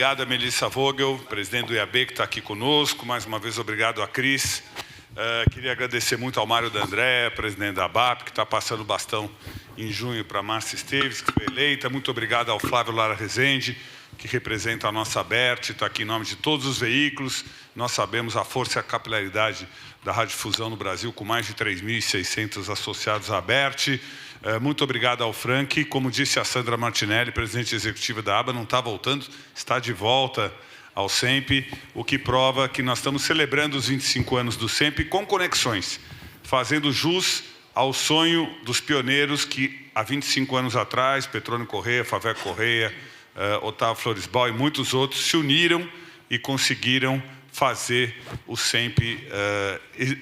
obrigado a Melissa Vogel, presidente do IAB, que está aqui conosco. Mais uma vez, obrigado a Cris. Queria agradecer muito ao Mário D'Andrea, presidente da ABAP, que está passando o bastão em junho para a Márcia Esteves, que foi eleita. Muito obrigado ao Flávio Lara Rezende, que representa a nossa ABERT, está aqui em nome de todos os veículos. Nós sabemos a força e a capilaridade da radiodifusão no Brasil, com mais de 3.600 associados à ABERT. Muito obrigado ao Frank. Como disse a Sandra Martinelli, presidente executiva da ABA, não está voltando, está de volta ao SEMP, o que prova que nós estamos celebrando os 25 anos do SEMP com conexões, fazendo jus ao sonho dos pioneiros que, há 25 anos atrás, Petrônio Corrêa, Favé Corrêa, Otávio Floresbal e muitos outros se uniram e conseguiram fazer o SEMP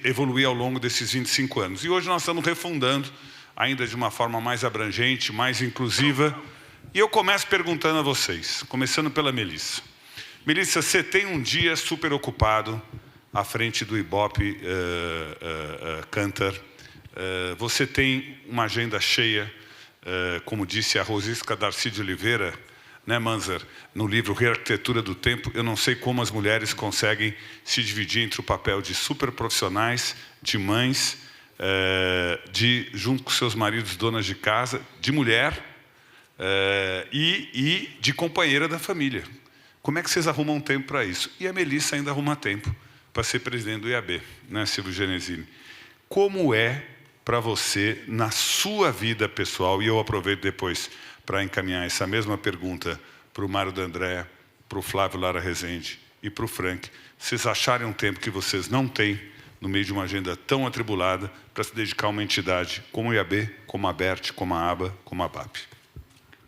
evoluir ao longo desses 25 anos. E hoje nós estamos refundando, ainda de uma forma mais abrangente, mais inclusiva. E eu começo perguntando a vocês, começando pela Melissa. Melissa, você tem um dia super ocupado à frente do Ibope Cantar. Você tem uma agenda cheia, como disse a Rosisca Darcy de Oliveira, né, Manzar, no livro Rearquitetura do Tempo. Eu não sei como as mulheres conseguem se dividir entre o papel de super profissionais, de mães, junto com seus maridos, donas de casa, de mulher e de companheira da família. Como é que vocês arrumam tempo para isso? E a Melissa ainda arruma tempo para ser presidente do IAB, né, Silvio Genesini? Como é para você, na sua vida pessoal, e eu aproveito depois para encaminhar essa mesma pergunta para o Mário D'Andrea, para o Flávio Lara Rezende e para o Frank, vocês acharem um tempo que vocês não têm no meio de uma agenda tão atribulada para se dedicar a uma entidade como o IAB, como a ABERT, como a ABA, como a ABAP?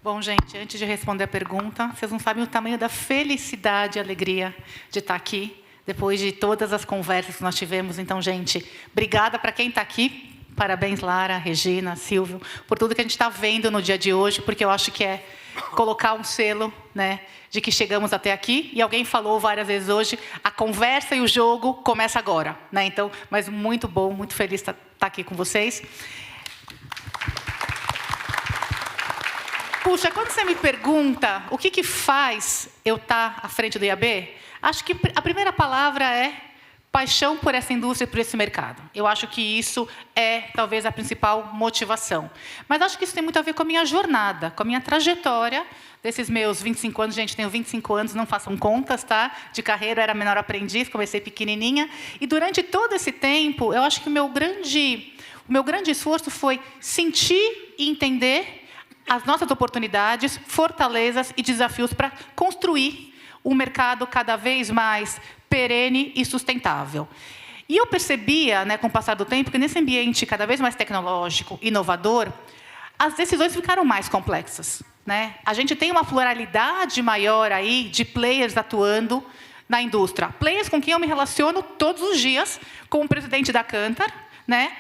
Bom, gente, antes de responder a pergunta, vocês não sabem o tamanho da felicidade e alegria de estar aqui, depois de todas as conversas que nós tivemos. Então, gente, obrigada para quem está aqui. Parabéns, Lara, Regina, Silvio, por tudo que a gente está vendo no dia de hoje, porque eu acho que é colocar um selo, né, de que chegamos até aqui. E alguém falou várias vezes hoje, a conversa e o jogo começa agora, né? Então, mas muito bom, muito feliz de estar aqui com vocês. Puxa, quando você me pergunta o que faz eu estar à frente do IAB, acho que a primeira palavra é paixão por essa indústria, por esse mercado. Eu acho que isso é, talvez, a principal motivação. Mas acho que isso tem muito a ver com a minha jornada, com a minha trajetória desses meus 25 anos. Gente, tenho 25 anos, não façam contas, tá? De carreira, era menor aprendiz, comecei pequenininha. E durante todo esse tempo, eu acho que o meu grande esforço foi sentir e entender as nossas oportunidades, fortalezas e desafios para construir um mercado cada vez mais perene e sustentável. E eu percebia, né, com o passar do tempo, que nesse ambiente cada vez mais tecnológico, inovador, as decisões ficaram mais complexas, né? A gente tem uma pluralidade maior aí de players atuando na indústria. Players com quem eu me relaciono todos os dias, como presidente da Cantar, né?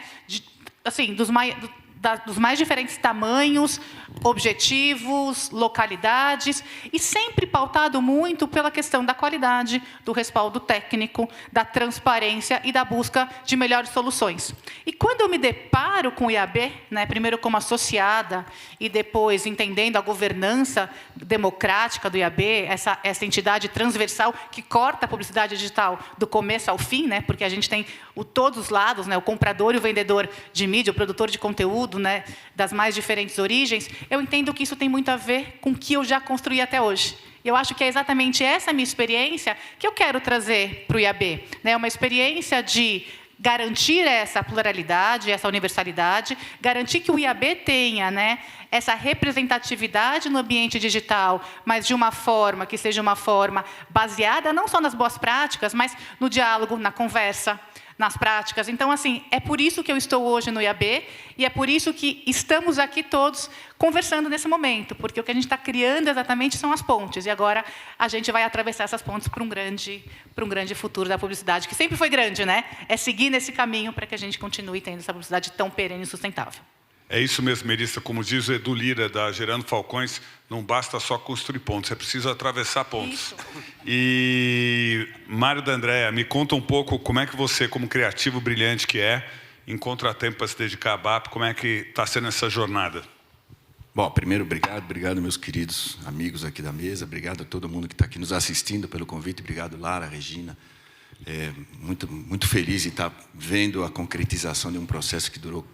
Assim, dos mais diferentes tamanhos, objetivos, localidades, e sempre pautado muito pela questão da qualidade, do respaldo técnico, da transparência e da busca de melhores soluções. E quando eu me deparo com o IAB, né, primeiro como associada e depois entendendo a governança democrática do IAB, essa entidade transversal que corta a publicidade digital do começo ao fim, né, porque a gente tem todos os lados, né, o comprador e o vendedor de mídia, o produtor de conteúdo, né, das mais diferentes origens, eu entendo que isso tem muito a ver com o que eu já construí até hoje. E eu acho que é exatamente essa minha experiência que eu quero trazer para o IAB, né, uma experiência de garantir essa pluralidade, essa universalidade, garantir que o IAB tenha, né, essa representatividade no ambiente digital, mas de uma forma que seja uma forma baseada não só nas boas práticas, mas no diálogo, na conversa, nas práticas. Então, assim, é por isso que eu estou hoje no IAB e é por isso que estamos aqui todos conversando nesse momento, porque o que a gente está criando exatamente são as pontes, e agora a gente vai atravessar essas pontes para um grande futuro da publicidade, que sempre foi grande, né? É seguir nesse caminho para que a gente continue tendo essa publicidade tão perene e sustentável. É isso mesmo, Melissa. Como diz o Edu Lira, da Gerando Falcões, não basta só construir pontos, é preciso atravessar pontos. Isso. E, Mário D'Andrea, me conta um pouco como é que você, como criativo brilhante que encontra tempo para se dedicar à BAP, como é que está sendo essa jornada? Bom, primeiro, obrigado meus queridos amigos aqui da mesa, obrigado a todo mundo que está aqui nos assistindo pelo convite, obrigado Lara, Regina, muito feliz em estar vendo a concretização de um processo que durou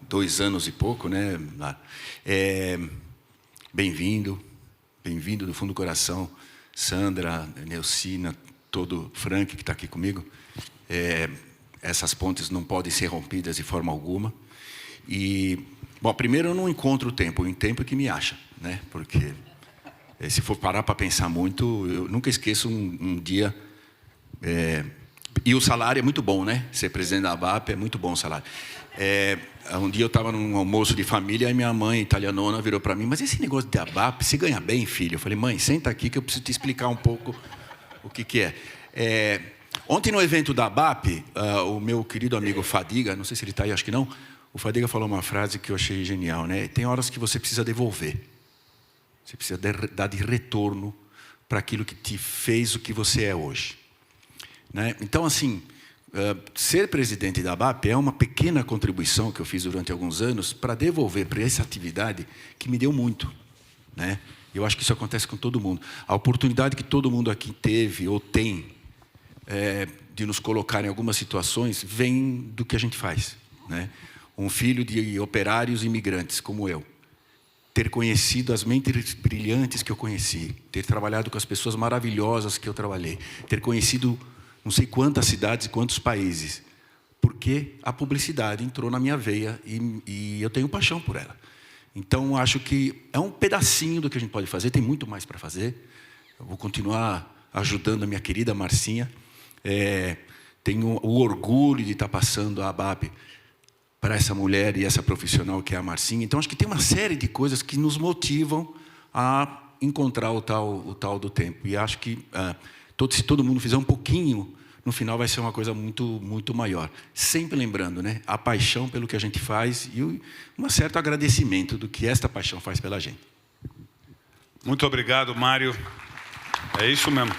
2 anos e pouco, né, Lara? Bem-vindo do fundo do coração, Sandra, Neucina, todo Frank que está aqui comigo. Essas pontes não podem ser rompidas de forma alguma. E, bom, primeiro eu não encontro o tempo é que me acha, né? Porque se for parar para pensar muito, eu nunca esqueço um dia. E o salário é muito bom, né? Ser presidente da ABAP é muito bom o salário. Um dia eu estava num almoço de família e minha mãe, italianona, virou para mim: mas esse negócio de ABAP, você ganha bem, filho? Eu falei: mãe, senta aqui que eu preciso te explicar um pouco o que é. Ontem no evento da ABAP, o meu querido amigo Fadiga, não sei se ele está aí, acho que não, o Fadiga falou uma frase que eu achei genial, né? Tem horas que você precisa devolver. Você precisa dar de retorno para aquilo que te fez o que você é hoje. Né? Então, assim, ser presidente da ABAP é uma pequena contribuição que eu fiz durante alguns anos para devolver para essa atividade que me deu muito. Né? Eu acho que isso acontece com todo mundo. A oportunidade que todo mundo aqui teve ou tem de nos colocar em algumas situações vem do que a gente faz. Né? Um filho de operários imigrantes como eu, ter conhecido as mentes brilhantes que eu conheci, ter trabalhado com as pessoas maravilhosas que eu trabalhei, ter conhecido não sei quantas cidades e quantos países, porque a publicidade entrou na minha veia e eu tenho paixão por ela. Então, acho que é um pedacinho do que a gente pode fazer, tem muito mais para fazer. Eu vou continuar ajudando a minha querida Marcinha. Tenho o orgulho de estar passando a ABAP para essa mulher e essa profissional que é a Marcinha. Então, acho que tem uma série de coisas que nos motivam a encontrar o tal do tempo. E acho que se todo mundo fizer um pouquinho, no final vai ser uma coisa muito, muito maior. Sempre lembrando, né, a paixão pelo que a gente faz e um certo agradecimento do que esta paixão faz pela gente. Muito obrigado, Mário. É isso mesmo.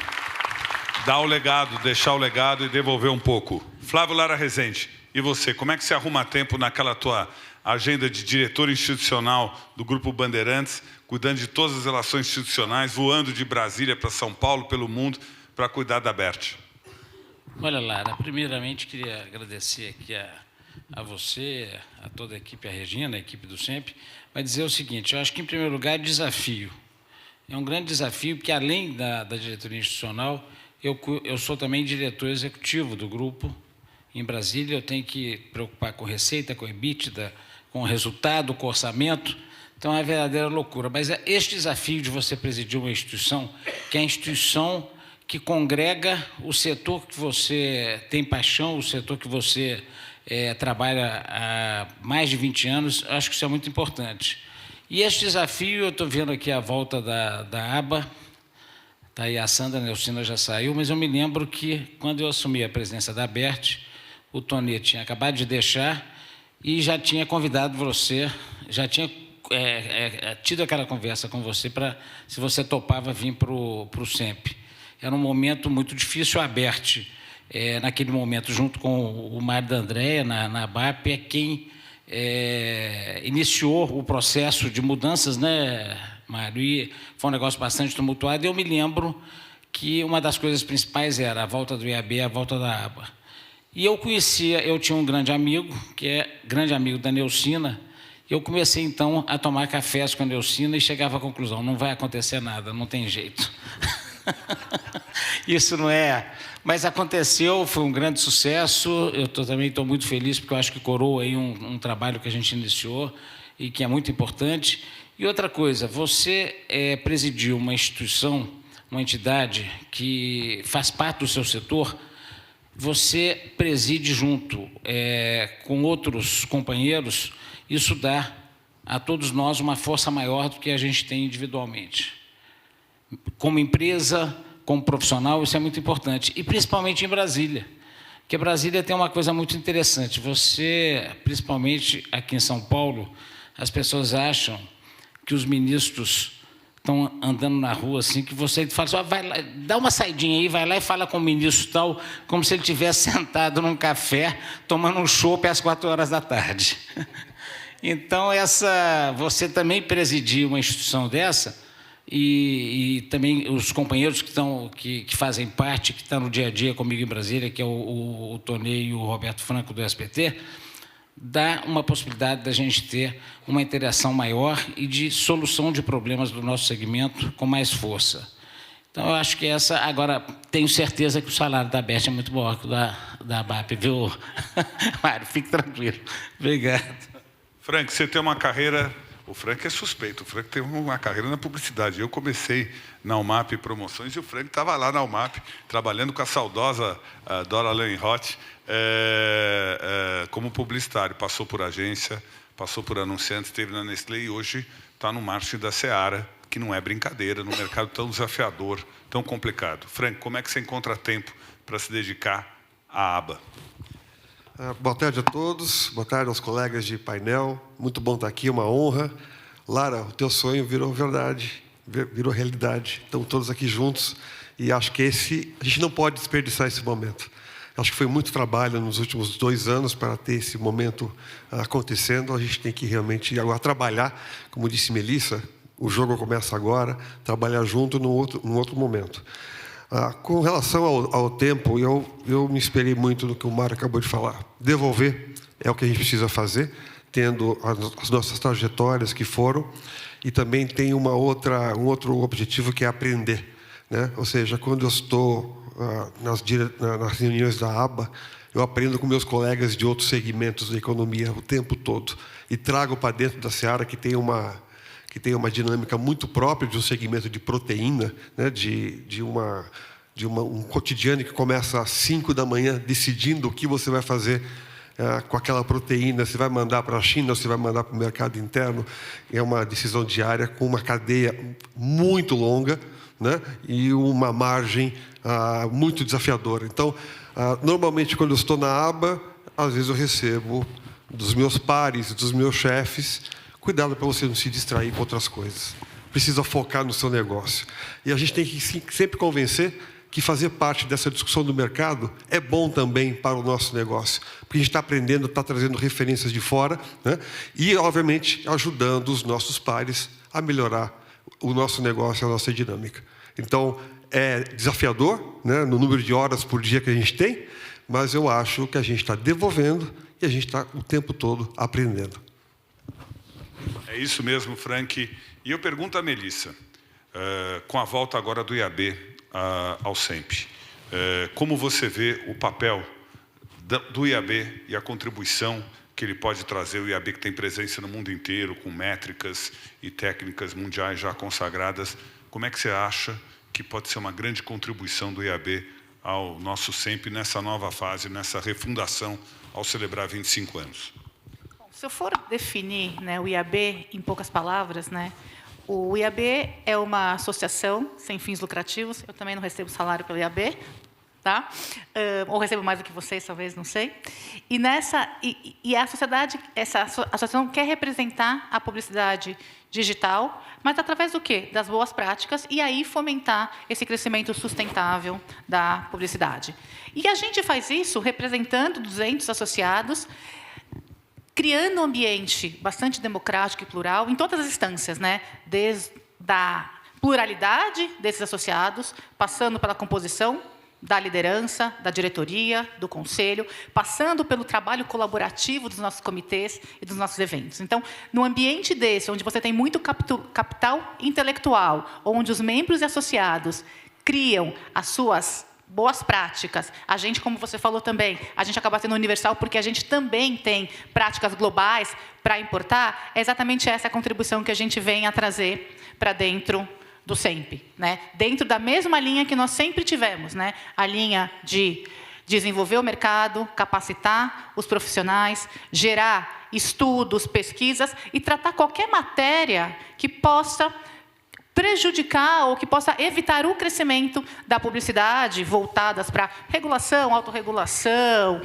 Dar o legado, deixar o legado e devolver um pouco. Flávio Lara Rezende, e você? Como é que você arruma tempo naquela tua agenda de diretor institucional do Grupo Bandeirantes, cuidando de todas as relações institucionais, voando de Brasília para São Paulo, pelo mundo, para cuidar da BERT? Olha, Lara, primeiramente queria agradecer aqui a você, a toda a equipe, a Regina, a equipe do SEMP, vai dizer o seguinte: eu acho que, em primeiro lugar, desafio. É um grande desafio, porque, além da diretoria institucional, eu sou também diretor executivo do grupo. Em Brasília, eu tenho que preocupar com receita, com EBITDA, com resultado, com orçamento. Então, é uma verdadeira loucura. Mas este desafio de você presidir uma instituição, que é a instituição que congrega o setor que você tem paixão, o setor que você trabalha há mais de 20 anos, acho que isso é muito importante. E este desafio, eu estou vendo aqui a volta da ABA, tá aí a Sandra, a Neucina já saiu, mas eu me lembro que, quando eu assumi a presidência da BERT, o Tonê tinha acabado de deixar e já tinha convidado você, já tinha tido aquela conversa com você para se você topava vir para o SEMP. Era um momento muito difícil. A BERT, naquele momento, junto com o Mário D'Andrea, na ABAP, é quem iniciou o processo de mudanças, né, Mário? E foi um negócio bastante tumultuado. Eu me lembro que uma das coisas principais era a volta do IAB, a volta da ABA. E eu tinha um grande amigo, que é grande amigo da Neucina. Eu comecei, então, a tomar cafés com a Neucina e chegava à conclusão: não vai acontecer nada, não tem jeito. Isso não é... Mas aconteceu, foi um grande sucesso. Eu também estou muito feliz, porque eu acho que coroa aí um trabalho que a gente iniciou e que é muito importante. E outra coisa, você presidiu uma instituição, uma entidade que faz parte do seu setor. Você preside junto com outros companheiros. Isso dá a todos nós uma força maior do que a gente tem individualmente. Como empresa, como profissional, isso é muito importante. E principalmente em Brasília. Porque Brasília tem uma coisa muito interessante. Você, principalmente aqui em São Paulo, as pessoas acham que os ministros estão andando na rua assim, que você fala assim: vai lá, dá uma saidinha aí, vai lá e fala com o ministro tal, como se ele estivesse sentado num café, tomando um chopp às 4 horas da tarde. Então, você também presidir uma instituição dessa, e também os companheiros que fazem parte, que estão no dia a dia comigo em Brasília, que é o Tonei e o Roberto Franco do SBT, dá uma possibilidade da gente ter uma interação maior e de solução de problemas do nosso segmento com mais força. Então, eu acho que agora, tenho certeza que o salário da Best é muito maior que o da ABAP, viu, Mário? Fique tranquilo. Obrigado. Frank, você tem uma carreira... O Frank é suspeito, o Frank tem uma carreira na publicidade. Eu comecei na UMAP Promoções e o Frank estava lá na UMAP, trabalhando com a saudosa Dora Leinroth como publicitário. Passou por agência, passou por anunciante, esteve na Nestlé e hoje está no marketing da Seara, que não é brincadeira, num mercado tão desafiador, tão complicado. Frank, como é que você encontra tempo para se dedicar à aba? Boa tarde a todos, boa tarde aos colegas de painel. Muito bom estar aqui, uma honra. Lara, o teu sonho virou verdade, virou realidade. Estamos todos aqui juntos e acho que a gente não pode desperdiçar esse momento. Acho que foi muito trabalho nos últimos 2 anos para ter esse momento acontecendo. A gente tem que realmente agora trabalhar, como disse Melissa, o jogo começa agora, trabalhar junto num outro momento. Com relação ao tempo, eu me inspirei muito no que o Mário acabou de falar. Devolver é o que a gente precisa fazer, tendo as nossas trajetórias que foram, e também tem um outro objetivo que é aprender, né? Ou seja, quando eu estou nas reuniões da aba, eu aprendo com meus colegas de outros segmentos da economia o tempo todo e trago para dentro da Seara que tem uma dinâmica muito própria de um segmento de proteína, né, um cotidiano que começa às 5 da manhã, decidindo o que você vai fazer com aquela proteína, se vai mandar para a China ou se vai mandar para o mercado interno. É uma decisão diária com uma cadeia muito longa, né, e uma margem muito desafiadora. Então, normalmente, quando eu estou na aba, às vezes eu recebo dos meus pares, dos meus chefes: cuidado para você não se distrair com outras coisas. Precisa focar no seu negócio. E a gente tem que sempre convencer que fazer parte dessa discussão do mercado é bom também para o nosso negócio. Porque a gente está aprendendo, está trazendo referências de fora, né? E, obviamente, ajudando os nossos pares a melhorar o nosso negócio, a nossa dinâmica. Então, é desafiador, né, no número de horas por dia que a gente tem, mas eu acho que a gente está devolvendo e a gente está o tempo todo aprendendo. É isso mesmo, Frank. E eu pergunto à Melissa, com a volta agora do IAB ao SEMP, como você vê o papel do IAB e a contribuição que ele pode trazer, o IAB que tem presença no mundo inteiro, com métricas e técnicas mundiais já consagradas. Como é que você acha que pode ser uma grande contribuição do IAB ao nosso SEMP nessa nova fase, nessa refundação, ao celebrar 25 anos? Se eu for definir, né, o IAB em poucas palavras, né, o IAB é uma associação sem fins lucrativos. Eu também não recebo salário pelo IAB, tá? Ou recebo mais do que vocês, talvez, não sei. E a sociedade, essa associação quer representar a publicidade digital, mas através do quê? Das boas práticas, e aí fomentar esse crescimento sustentável da publicidade. E a gente faz isso representando 200 associados, criando um ambiente bastante democrático e plural em todas as instâncias, né? Desde a pluralidade desses associados, passando pela composição da liderança, da diretoria, do conselho, passando pelo trabalho colaborativo dos nossos comitês e dos nossos eventos. Então, no ambiente desse, onde você tem muito capital intelectual, onde os membros e associados criam as suas boas práticas, a gente, como você falou também, a gente acaba sendo universal porque a gente também tem práticas globais para importar. É exatamente essa a contribuição que a gente vem a trazer para dentro do SEMP, né? Dentro da mesma linha que nós sempre tivemos, né? A linha de desenvolver o mercado, capacitar os profissionais, gerar estudos, pesquisas e tratar qualquer matéria que possa prejudicar ou que possa evitar o crescimento da publicidade, voltadas para regulação, autorregulação,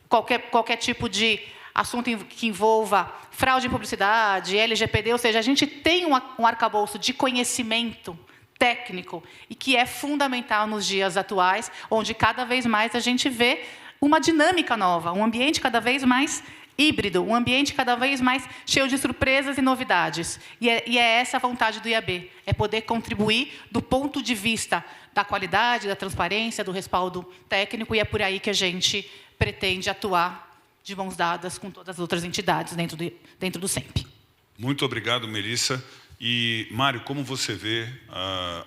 qualquer tipo de assunto que envolva fraude em publicidade, LGPD, ou seja, a gente tem um arcabouço de conhecimento técnico e que é fundamental nos dias atuais, onde cada vez mais a gente vê uma dinâmica nova, um ambiente cada vez mais híbrido, um ambiente cada vez mais cheio de surpresas e novidades. E é essa a vontade do IAB, é poder contribuir do ponto de vista da qualidade, da transparência, do respaldo técnico, e é por aí que a gente pretende atuar de mãos dadas com todas as outras entidades dentro do SEMP. Muito obrigado, Melissa. E, Mário, como você vê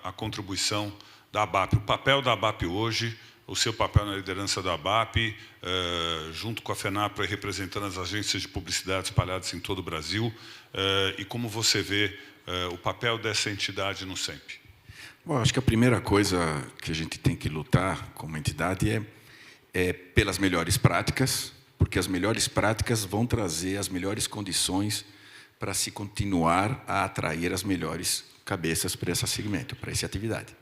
a contribuição da ABAP, o papel da ABAP hoje, o seu papel na liderança da ABAP, junto com a FENAPRA, representando as agências de publicidade espalhadas em todo o Brasil, e como você vê o papel dessa entidade no SEMP? Bom, acho que a primeira coisa que a gente tem que lutar como entidade é pelas melhores práticas, porque as melhores práticas vão trazer as melhores condições para se continuar a atrair as melhores cabeças para esse segmento, para essa atividade.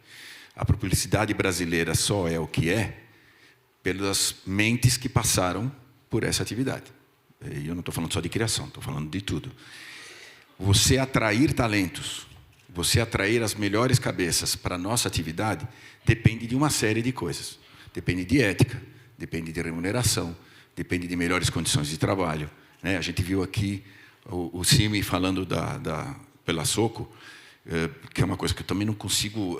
A publicidade brasileira só é o que é pelas mentes que passaram por essa atividade. E eu não estou falando só de criação, estou falando de tudo. Você atrair talentos, você atrair as melhores cabeças para a nossa atividade, depende de uma série de coisas. Depende de ética, depende de remuneração, depende de melhores condições de trabalho, né? A gente viu aqui o Simi falando pela Soco, que é uma coisa que eu também não consigo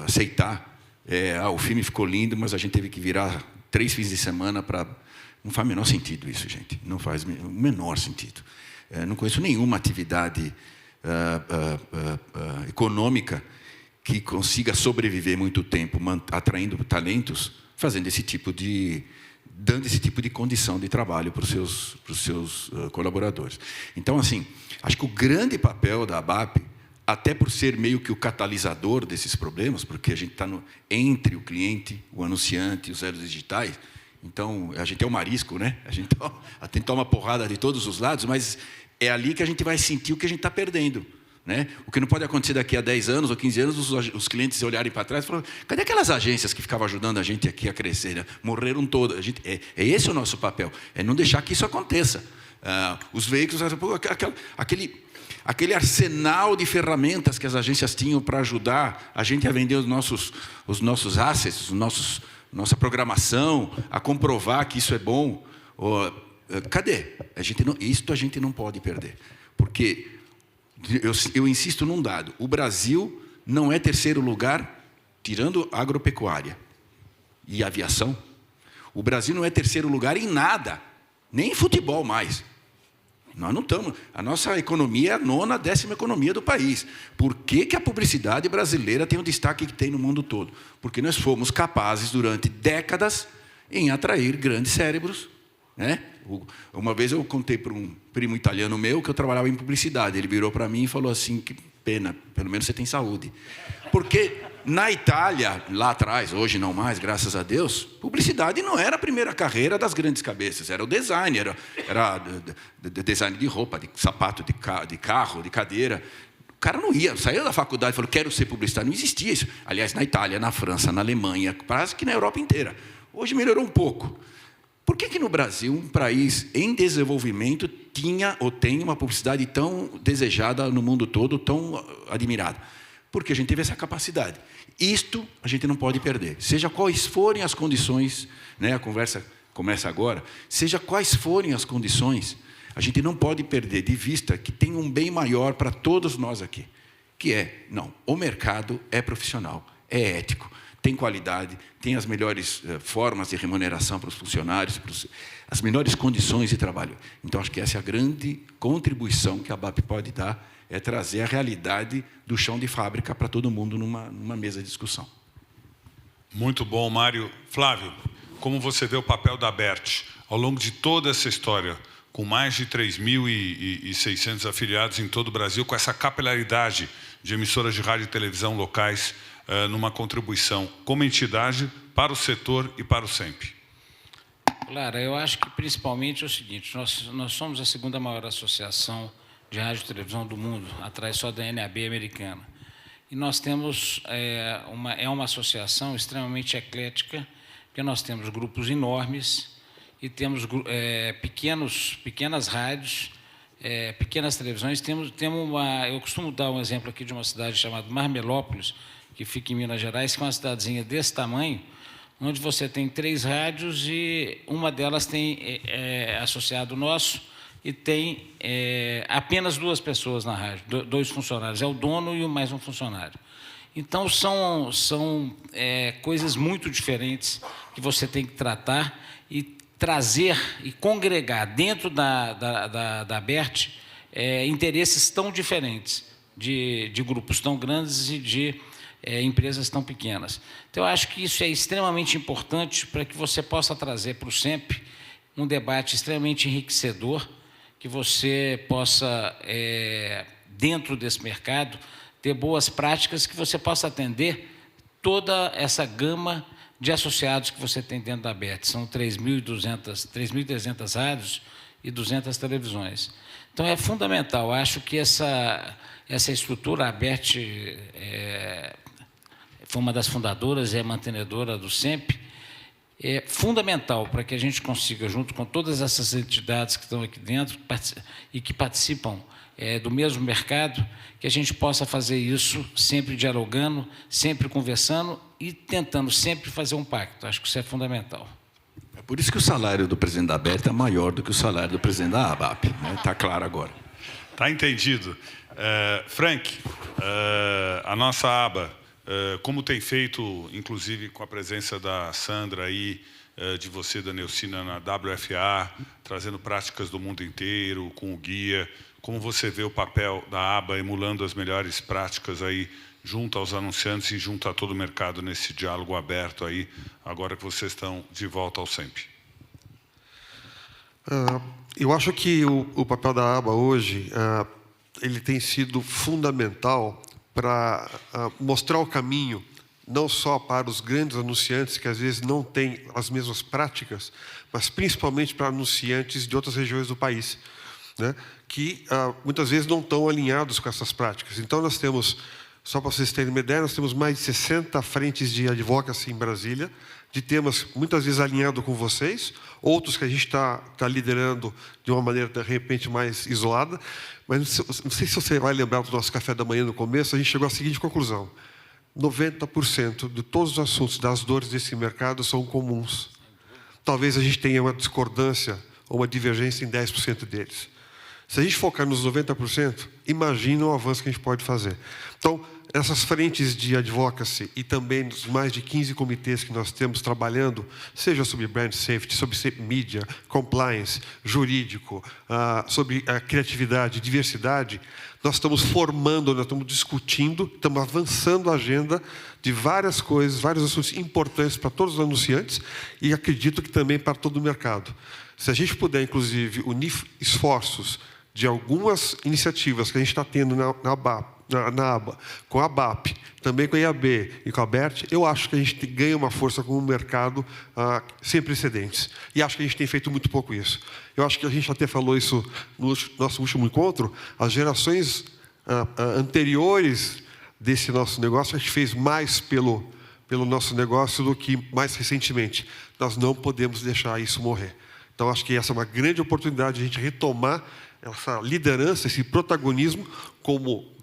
aceitar. O filme ficou lindo, mas a gente teve que virar 3 fins de semana para... Não faz o menor sentido isso, gente. Não faz o menor sentido. Não conheço nenhuma atividade econômica que consiga sobreviver muito tempo, atraindo talentos, fazendo dando esse tipo de condição de trabalho para os seus colaboradores. Então, assim, acho que o grande papel da ABAP, até por ser meio que o catalisador desses problemas, porque a gente está entre o cliente, o anunciante e os elos digitais, então, a gente é o marisco, né? A gente toma porrada de todos os lados, mas é ali que a gente vai sentir o que a gente está perdendo, né? O que não pode acontecer daqui a 10 anos ou 15 anos, os clientes olharem para trás e falarem: cadê aquelas agências que ficavam ajudando a gente aqui a crescer, né? Morreram todas. É esse o nosso papel, é não deixar que isso aconteça. Os veículos, aquele arsenal de ferramentas que as agências tinham para ajudar a gente a vender os nossos assets, nossa programação, a comprovar que isso é bom. Cadê? Isto a gente não pode perder, porque eu insisto num dado: o Brasil não é terceiro lugar, tirando agropecuária e aviação. O Brasil não é terceiro lugar em nada, nem em futebol mais. Nós não estamos. A nossa economia é a 9ª, 10ª economia do país. Por que a publicidade brasileira tem o destaque que tem no mundo todo? Porque nós fomos capazes, durante décadas, em atrair grandes cérebros, né? Uma vez eu contei para um primo italiano meu que eu trabalhava em publicidade. Ele virou para mim e falou assim: que pena, pelo menos você tem saúde. Porque na Itália, lá atrás, hoje não mais, graças a Deus, publicidade não era a primeira carreira das grandes cabeças, era o design, era design de roupa, de sapato, de carro, de cadeira. O cara não saiu da faculdade e falou: quero ser publicitário. Não existia isso. Aliás, na Itália, na França, na Alemanha, quase que na Europa inteira. Hoje melhorou um pouco. Por que no Brasil, um país em desenvolvimento, tinha ou tem uma publicidade tão desejada no mundo todo, tão admirada? Porque a gente teve essa capacidade. Isto a gente não pode perder. Seja quais forem as condições, né, a conversa começa agora, seja quais forem as condições, a gente não pode perder de vista que tem um bem maior para todos nós aqui, que o mercado é profissional, é ético, tem qualidade, tem as melhores formas de remuneração para os funcionários, as melhores condições de trabalho. Então, acho que essa é a grande contribuição que a ABAP pode dar, é trazer a realidade do chão de fábrica para todo mundo numa mesa de discussão. Muito bom, Mário. Flávio, como você vê o papel da ABERT ao longo de toda essa história, com mais de 3.600 afiliados em todo o Brasil, com essa capilaridade de emissoras de rádio e televisão locais, numa contribuição como entidade para o setor e para o SEMP? Lara, eu acho que principalmente é o seguinte: nós somos a 2ª maior associação de rádio e televisão do mundo, atrás só da NAB americana. E nós temos uma associação extremamente eclética, porque nós temos grupos enormes e temos pequenas rádios, pequenas televisões. Eu costumo dar um exemplo aqui de uma cidade chamada Marmelópolis, que fica em Minas Gerais, que é uma cidadezinha desse tamanho, onde você tem 3 rádios e uma delas tem associado nosso e tem apenas 2 pessoas na rádio, 2 funcionários, é o dono e mais um funcionário. Então, são coisas muito diferentes que você tem que tratar e trazer e congregar dentro da ABERT interesses tão diferentes, de grupos tão grandes e de empresas tão pequenas. Então, eu acho que isso é extremamente importante para que você possa trazer para o SEMP um debate extremamente enriquecedor, que você possa, dentro desse mercado, ter boas práticas, que você possa atender toda essa gama de associados que você tem dentro da ABERT. São 3.300 rádios e 200 televisões. Então, é fundamental. Acho que essa estrutura, a ABERT foi uma das fundadoras e é mantenedora do SEMP, é fundamental para que a gente consiga, junto com todas essas entidades que estão aqui dentro e que participam do mesmo mercado, que a gente possa fazer isso sempre dialogando, sempre conversando e tentando sempre fazer um pacto. Acho que isso é fundamental. É por isso que o salário do presidente da ABERT é maior do que o salário do presidente da ABAP. Está claro agora. Está entendido. Frank, a nossa aba, como tem feito, inclusive com a presença da Sandra aí, de você, da Neucina, na WFA, trazendo práticas do mundo inteiro, com o guia, como você vê o papel da aba emulando as melhores práticas aí, junto aos anunciantes e junto a todo o mercado nesse diálogo aberto aí, agora que vocês estão de volta ao SEMP? Eu acho que o papel da aba hoje, ele tem sido fundamental para mostrar o caminho, não só para os grandes anunciantes, que às vezes não têm as mesmas práticas, mas principalmente para anunciantes de outras regiões do país, né, que muitas vezes não estão alinhados com essas práticas. Então, nós temos, só para vocês terem uma ideia, nós temos mais de 60 frentes de advocacy em Brasília, de temas muitas vezes alinhados com vocês, outros que a gente está liderando de uma maneira, de repente, mais isolada. Mas não sei se você vai lembrar do nosso café da manhã no começo, a gente chegou à seguinte conclusão: 90% de todos os assuntos das dores desse mercado são comuns. Talvez a gente tenha uma discordância ou uma divergência em 10% deles. Se a gente focar nos 90%, imagina o avanço que a gente pode fazer. Então, essas frentes de advocacy e também nos mais de 15 comitês que nós temos trabalhando, seja sobre brand safety, sobre mídia, compliance, jurídico, sobre criatividade, diversidade, nós estamos formando, nós estamos discutindo, estamos avançando a agenda de várias coisas, vários assuntos importantes para todos os anunciantes e acredito que também para todo o mercado. Se a gente puder, inclusive, unir esforços de algumas iniciativas que a gente está tendo na aba, com a ABAP, também com a IAB e com a ABERT, eu acho que a gente ganha uma força com o mercado sem precedentes. E acho que a gente tem feito muito pouco isso. Eu acho que a gente até falou isso no nosso último encontro, as gerações anteriores desse nosso negócio, a gente fez mais pelo nosso negócio do que mais recentemente. Nós não podemos deixar isso morrer. Então, acho que essa é uma grande oportunidade de a gente retomar essa liderança, esse protagonismo como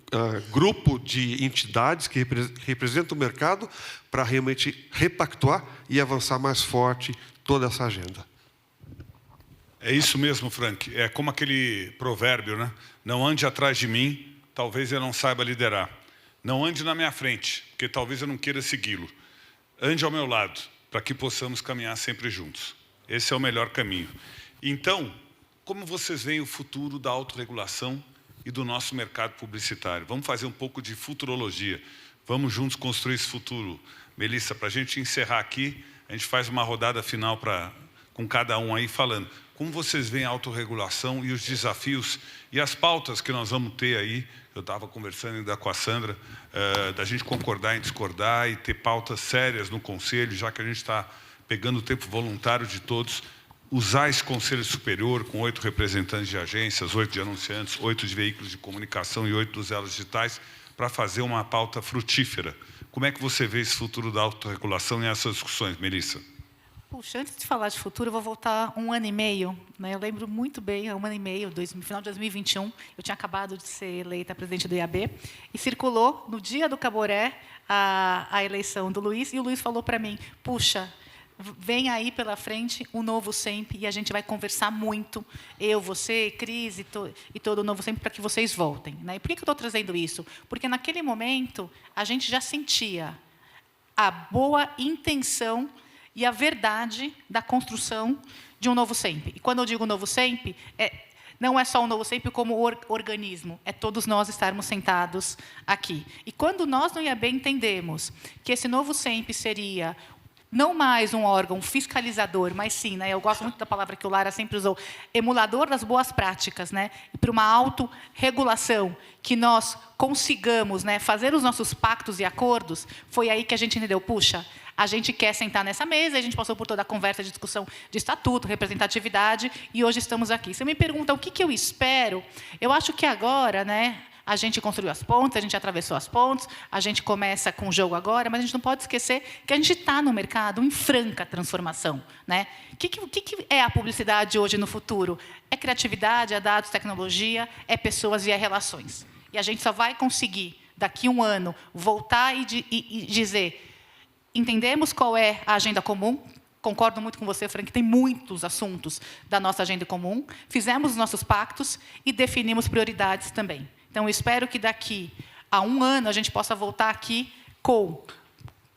grupo de entidades que representam o mercado para realmente repactuar e avançar mais forte toda essa agenda. É isso mesmo, Frank. É como aquele provérbio, né? Não ande atrás de mim, talvez eu não saiba liderar. Não ande na minha frente, porque talvez eu não queira segui-lo. Ande ao meu lado, para que possamos caminhar sempre juntos. Esse é o melhor caminho. Então, como vocês veem o futuro da autorregulação e do nosso mercado publicitário? Vamos fazer um pouco de futurologia. Vamos juntos construir esse futuro. Melissa, para a gente encerrar aqui, a gente faz uma rodada final com cada um aí falando como vocês veem a autorregulação e os desafios e as pautas que nós vamos ter aí. Eu estava conversando ainda com a Sandra, da gente concordar em discordar e ter pautas sérias no Conselho, já que a gente está pegando o tempo voluntário de todos, usar esse Conselho Superior com 8 representantes de agências, 8 de anunciantes, 8 de veículos de comunicação e 8 dos elos digitais, para fazer uma pauta frutífera. Como é que você vê esse futuro da autorregulação e essas discussões, Melissa? Puxa, antes de falar de futuro, eu vou voltar 1 ano e meio. Né? Eu lembro muito bem, 1 ano e meio, no final de 2021, eu tinha acabado de ser eleita presidente do IAB, e circulou, no dia do Caboré, a eleição do Luiz, e o Luiz falou para mim, puxa, vem aí pela frente o Novo Sempre e a gente vai conversar muito, eu, você, Cris e todo o Novo Sempre, para que vocês voltem, né? E por que eu estou trazendo isso? Porque, naquele momento, a gente já sentia a boa intenção e a verdade da construção de um Novo Sempre. E, quando eu digo Novo Sempre, não é só o Novo Sempre como organismo, é todos nós estarmos sentados aqui. E, quando nós no IAB entendemos que esse Novo Sempre seria não mais um órgão fiscalizador, mas sim, né, eu gosto muito da palavra que o Lara sempre usou, emulador das boas práticas, né, e para uma autorregulação, que nós consigamos, né, fazer os nossos pactos e acordos, foi aí que a gente entendeu, puxa, a gente quer sentar nessa mesa, a gente passou por toda a conversa de discussão de estatuto, representatividade, e hoje estamos aqui. Você me pergunta o que eu espero, eu acho que agora, né, a gente construiu as pontes, a gente atravessou as pontes, a gente começa com o jogo agora, mas a gente não pode esquecer que a gente está no mercado em franca transformação, né? O que é a publicidade hoje no futuro? É criatividade, é dados, tecnologia, é pessoas e é relações. E a gente só vai conseguir, daqui a um ano, voltar e dizer, entendemos qual é a agenda comum, concordo muito com você, Frank, tem muitos assuntos da nossa agenda comum, fizemos os nossos pactos e definimos prioridades também. Então, eu espero que daqui a um ano a gente possa voltar aqui com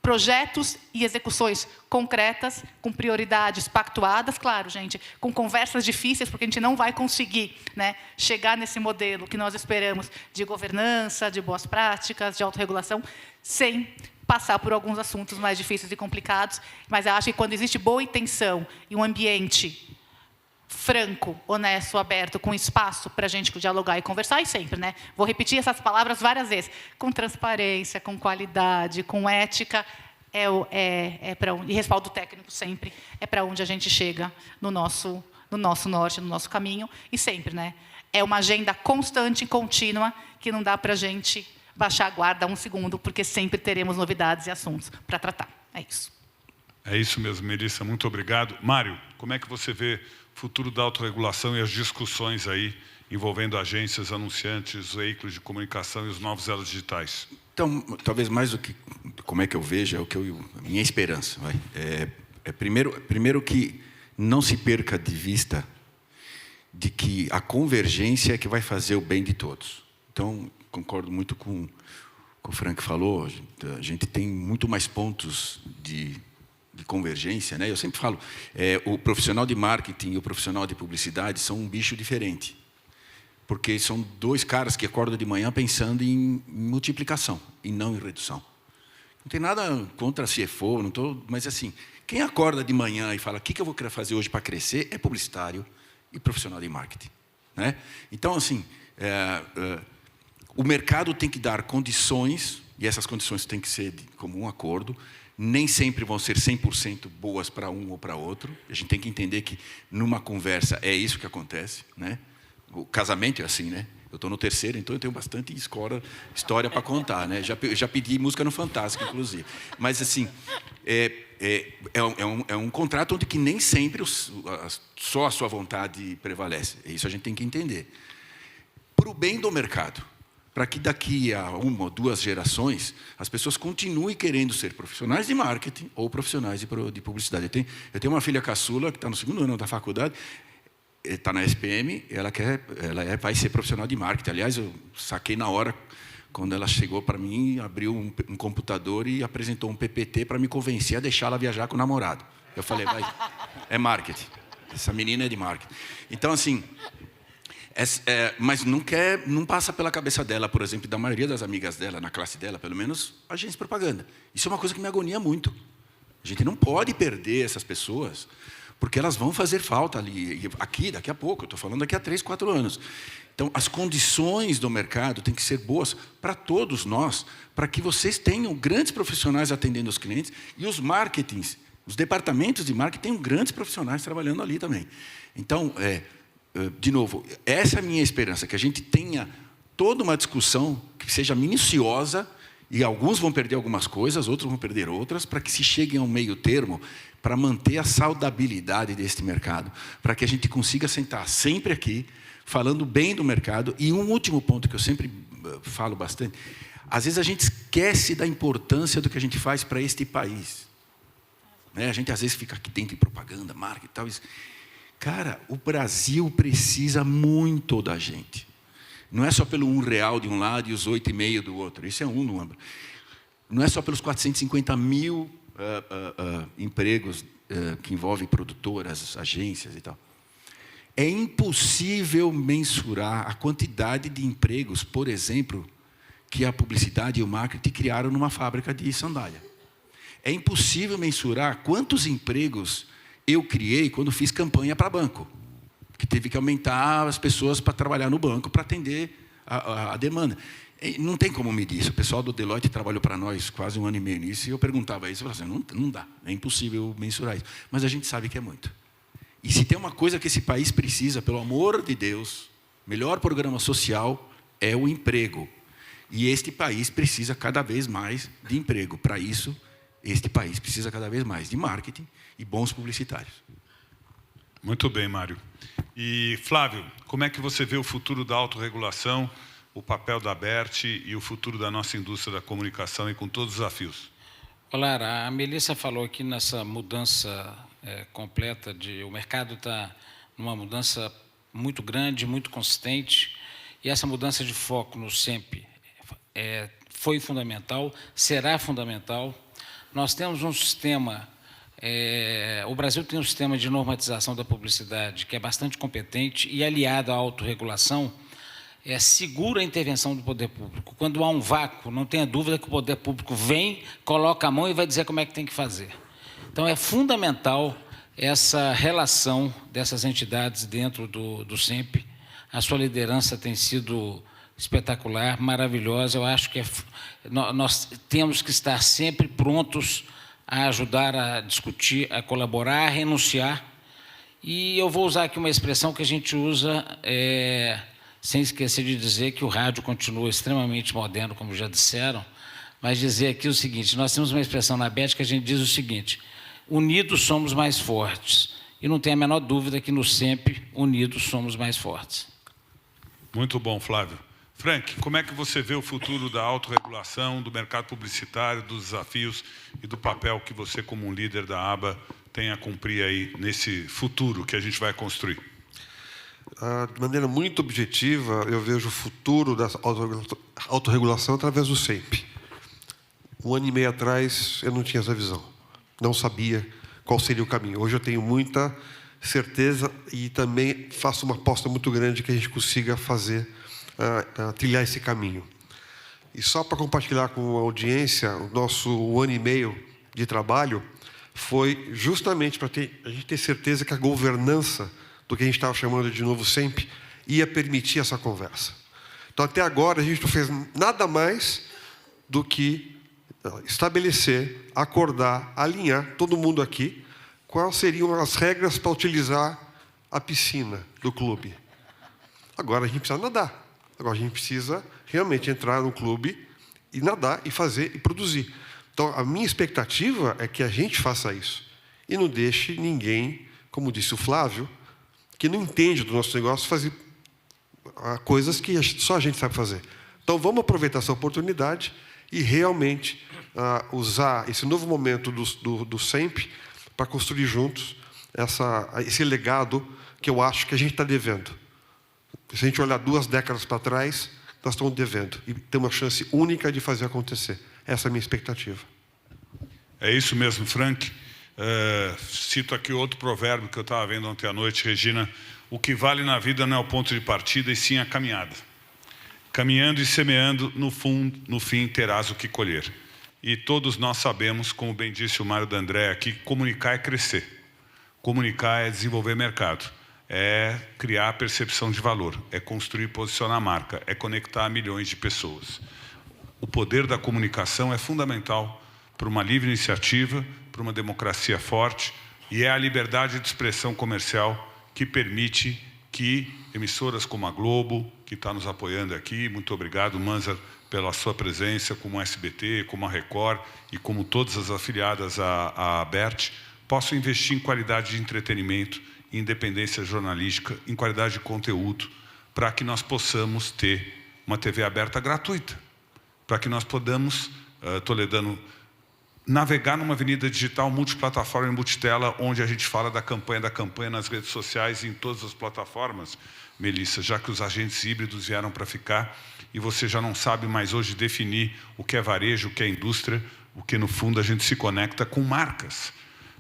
projetos e execuções concretas, com prioridades pactuadas, claro, gente, com conversas difíceis, porque a gente não vai conseguir, né, chegar nesse modelo que nós esperamos de governança, de boas práticas, de autorregulação, sem passar por alguns assuntos mais difíceis e complicados. Mas eu acho que, quando existe boa intenção e um ambiente franco, honesto, aberto, com espaço para a gente dialogar e conversar, e sempre, né? Vou repetir essas palavras várias vezes, com transparência, com qualidade, com ética, para e respaldo técnico sempre, é para onde a gente chega no nosso norte, no nosso caminho, e sempre, né? É uma agenda constante e contínua, que não dá para a gente baixar a guarda um segundo, porque sempre teremos novidades e assuntos para tratar. É isso. É isso mesmo, Melissa, muito obrigado. Mário, como é que você vê o futuro da autorregulação e as discussões aí envolvendo agências, anunciantes, veículos de comunicação e os novos elos digitais? Então, talvez mais do que como é que eu vejo, a minha esperança. Primeiro que não se perca de vista de que a convergência é que vai fazer o bem de todos. Então, concordo muito com o que o Frank falou, a gente tem muito mais pontos de convergência, né? Eu sempre falo, o profissional de marketing e o profissional de publicidade são um bicho diferente, porque são dois caras que acordam de manhã pensando em multiplicação e não em redução. Não tem nada contra CFO, não tô, mas assim, quem acorda de manhã e fala o que eu vou querer fazer hoje para crescer é publicitário e profissional de marketing, né? Então, assim, o mercado tem que dar condições, e essas condições têm que ser de comum acordo. Nem sempre vão ser 100% boas para um ou para outro. A gente tem que entender que, numa conversa, é isso que acontece, né? O casamento é assim, né? Eu estou no terceiro, então eu tenho bastante história para contar, né? Já pedi música no Fantástico, inclusive. Mas, assim, é um contrato onde que nem sempre só a sua vontade prevalece. Isso a gente tem que entender. Para o bem do mercado, para que daqui a uma ou duas gerações as pessoas continuem querendo ser profissionais de marketing ou profissionais de publicidade. Eu tenho uma filha caçula que está no 2º ano da faculdade, está na SPM, vai ser profissional de marketing. Aliás, eu saquei na hora, quando ela chegou para mim, abriu um computador e apresentou um PPT para me convencer a deixá-la viajar com o namorado. Eu falei, é marketing. Essa menina é de marketing. Então, assim, mas não passa pela cabeça dela, por exemplo, da maioria das amigas dela, na classe dela, pelo menos, agência de propaganda. Isso é uma coisa que me agonia muito. A gente não pode perder essas pessoas, porque elas vão fazer falta ali, aqui, daqui a pouco, eu estou falando daqui a 3, 4 anos. Então, as condições do mercado têm que ser boas para todos nós, para que vocês tenham grandes profissionais atendendo os clientes, e os marketings, os departamentos de marketing tenham grandes profissionais trabalhando ali também. Então, de novo, essa é a minha esperança, que a gente tenha toda uma discussão que seja minuciosa, e alguns vão perder algumas coisas, outros vão perder outras, para que se chegue a um meio termo, para manter a saudabilidade deste mercado, para que a gente consiga sentar sempre aqui, falando bem do mercado. E um último ponto que eu sempre falo bastante, às vezes a gente esquece da importância do que a gente faz para este país. né? A gente às vezes fica aqui dentro em propaganda, marketing e tal. Cara, o Brasil precisa muito da gente. Não é só pelo R$1 de um lado e os 8,5 do outro. Isso é um número. Não é só pelos 450 mil empregos que envolvem produtoras, agências e tal. É impossível mensurar a quantidade de empregos, por exemplo, que a publicidade e o marketing criaram numa fábrica de sandália. É impossível mensurar quantos empregos eu criei quando fiz campanha para banco, que teve que aumentar as pessoas para trabalhar no banco, para atender a demanda. Não tem como medir isso. O pessoal do Deloitte trabalhou para nós quase 1 ano e meio nisso, e eu perguntava isso, eu falava assim, não dá, é impossível mensurar isso. Mas a gente sabe que é muito. E se tem uma coisa que esse país precisa, pelo amor de Deus, melhor programa social é o emprego. E este país precisa cada vez mais de emprego. Para isso, este país precisa cada vez mais de marketing e bons publicitários. Muito bem, Mário. E, Flávio, como é que você vê o futuro da autorregulação, o papel da ABERT e o futuro da nossa indústria da comunicação e com todos os desafios? Olá, a Melissa falou aqui nessa mudança completa o mercado está numa mudança muito grande, muito consistente, e essa mudança de foco no SEMP foi fundamental, será fundamental. Nós temos um sistema, o Brasil tem um sistema de normatização da publicidade que é bastante competente e aliado à autorregulação, segura a intervenção do poder público. Quando há um vácuo, não tenha dúvida que o poder público vem, coloca a mão e vai dizer como é que tem que fazer. Então, é fundamental essa relação dessas entidades dentro do SEMP. A sua liderança tem sido espetacular, maravilhosa. Eu acho que nós temos que estar sempre prontos a ajudar a discutir, a colaborar, a renunciar. E eu vou usar aqui uma expressão que a gente usa, sem esquecer de dizer que o rádio continua extremamente moderno, como já disseram, mas dizer aqui o seguinte, nós temos uma expressão na ABERT que a gente diz o seguinte, unidos somos mais fortes. E não tem a menor dúvida que no SEMP, unidos somos mais fortes. Muito bom, Flávio. Frank, como é que você vê o futuro da autorregulação, do mercado publicitário, dos desafios e do papel que você, como um líder da ABA, tem a cumprir aí nesse futuro que a gente vai construir? De maneira muito objetiva, eu vejo o futuro da autorregulação através do SEMP. 1 ano e meio atrás, eu não tinha essa visão. Não sabia qual seria o caminho. Hoje eu tenho muita certeza e também faço uma aposta muito grande que a gente consiga trilhar esse caminho. E só para compartilhar com a audiência, o nosso 1 ano e meio de trabalho foi justamente para a gente ter certeza que a governança do que a gente estava chamando de novo SEMP ia permitir essa conversa. Então, até agora, a gente não fez nada mais do que estabelecer, acordar, alinhar todo mundo aqui quais seriam as regras para utilizar a piscina do clube. Agora a gente precisa nadar. Agora a gente precisa realmente entrar no clube e nadar e fazer e produzir. Então a minha expectativa é que a gente faça isso e não deixe ninguém, como disse o Flávio, que não entende do nosso negócio, fazer coisas que só a gente sabe fazer. Então vamos aproveitar essa oportunidade e realmente usar esse novo momento do SEMP para construir juntos esse legado que eu acho que a gente está devendo. Se a gente olhar 2 décadas para trás, nós estamos devendo. E tem uma chance única de fazer acontecer. Essa é a minha expectativa. É isso mesmo, Frank. Cito aqui outro provérbio que eu estava vendo ontem à noite, Regina. O que vale na vida não é o ponto de partida, e sim a caminhada. Caminhando e semeando, no fim terás o que colher. E todos nós sabemos, como bem disse o Mário D'Andrea aqui, comunicar é crescer. Comunicar é desenvolver mercado. É criar percepção de valor. É construir e posicionar a marca. É conectar milhões de pessoas. O poder da comunicação é fundamental para uma livre iniciativa, para uma democracia forte, e é a liberdade de expressão comercial que permite que emissoras como a Globo, que está nos apoiando aqui, muito obrigado, Manzar, pela sua presença, como a SBT, como a Record e como todas as afiliadas à ABERT, possam investir em qualidade de entretenimento, em independência jornalística, em qualidade de conteúdo, para que nós possamos ter uma TV aberta gratuita, para que nós podamos, Toledano navegar numa avenida digital multiplataforma e multitela, onde a gente fala da campanha nas redes sociais e em todas as plataformas, Melissa, já que os agentes híbridos vieram para ficar e você já não sabe mais hoje definir o que é varejo, o que é indústria, o que no fundo a gente se conecta com marcas,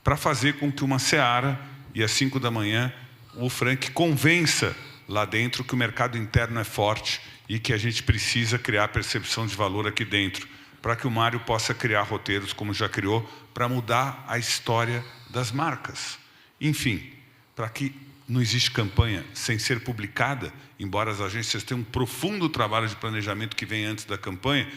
para fazer com que uma Seara e às 5 da manhã o Frank convença lá dentro que o mercado interno é forte e que a gente precisa criar percepção de valor aqui dentro, para que o Mário possa criar roteiros, como já criou, para mudar a história das marcas. Enfim, para que não existe campanha sem ser publicada, embora as agências tenham um profundo trabalho de planejamento que vem antes da campanha,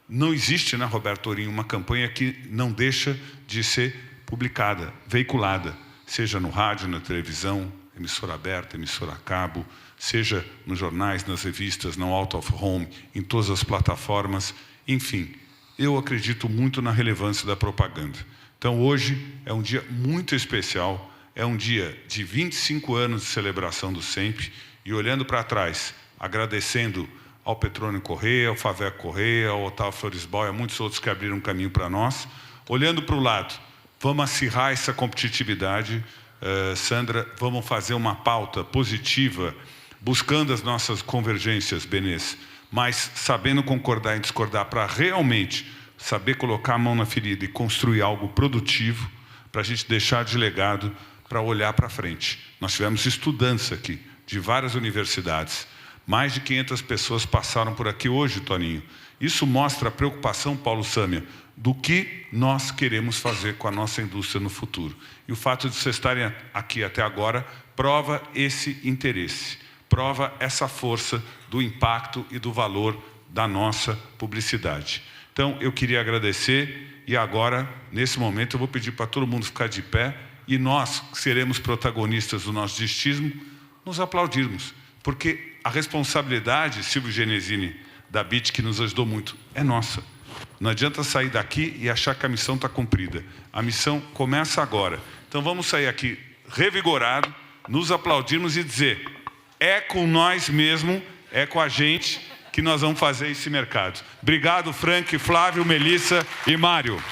não existe, né, Roberto Ourinho, uma campanha que não deixa de ser publicada, veiculada, seja no rádio, na televisão, emissora aberta, emissora a cabo, seja nos jornais, nas revistas, no out of home, em todas as plataformas, enfim. Eu acredito muito na relevância da propaganda. Então, hoje é um dia muito especial, é um dia de 25 anos de celebração do SEMP, e olhando para trás, agradecendo ao Petrônio Corrêa, ao Faveco Corrêa, ao Otávio Floresbal e a muitos outros que abriram caminho para nós, olhando para o lado, vamos acirrar essa competitividade, Sandra, vamos fazer uma pauta positiva, buscando as nossas convergências, Benês, mas sabendo concordar e discordar para realmente saber colocar a mão na ferida e construir algo produtivo para a gente deixar de legado para olhar para frente. Nós tivemos estudantes aqui, de várias universidades. Mais de 500 pessoas passaram por aqui hoje, Toninho. Isso mostra a preocupação, Paulo Sâmia, do que nós queremos fazer com a nossa indústria no futuro. E o fato de vocês estarem aqui até agora prova esse interesse, prova essa força do impacto e do valor da nossa publicidade. Então, eu queria agradecer e agora, nesse momento, eu vou pedir para todo mundo ficar de pé e nós, que seremos protagonistas do nosso distismo, nos aplaudirmos. Porque a responsabilidade, Silvio Genesini, da BIT, que nos ajudou muito, é nossa. Não adianta sair daqui e achar que a missão está cumprida. A missão começa agora. Então vamos sair aqui revigorado, nos aplaudirmos e dizer: é com nós mesmo, é com a gente que nós vamos fazer esse mercado. Obrigado, Frank, Flávio, Melissa e Mário.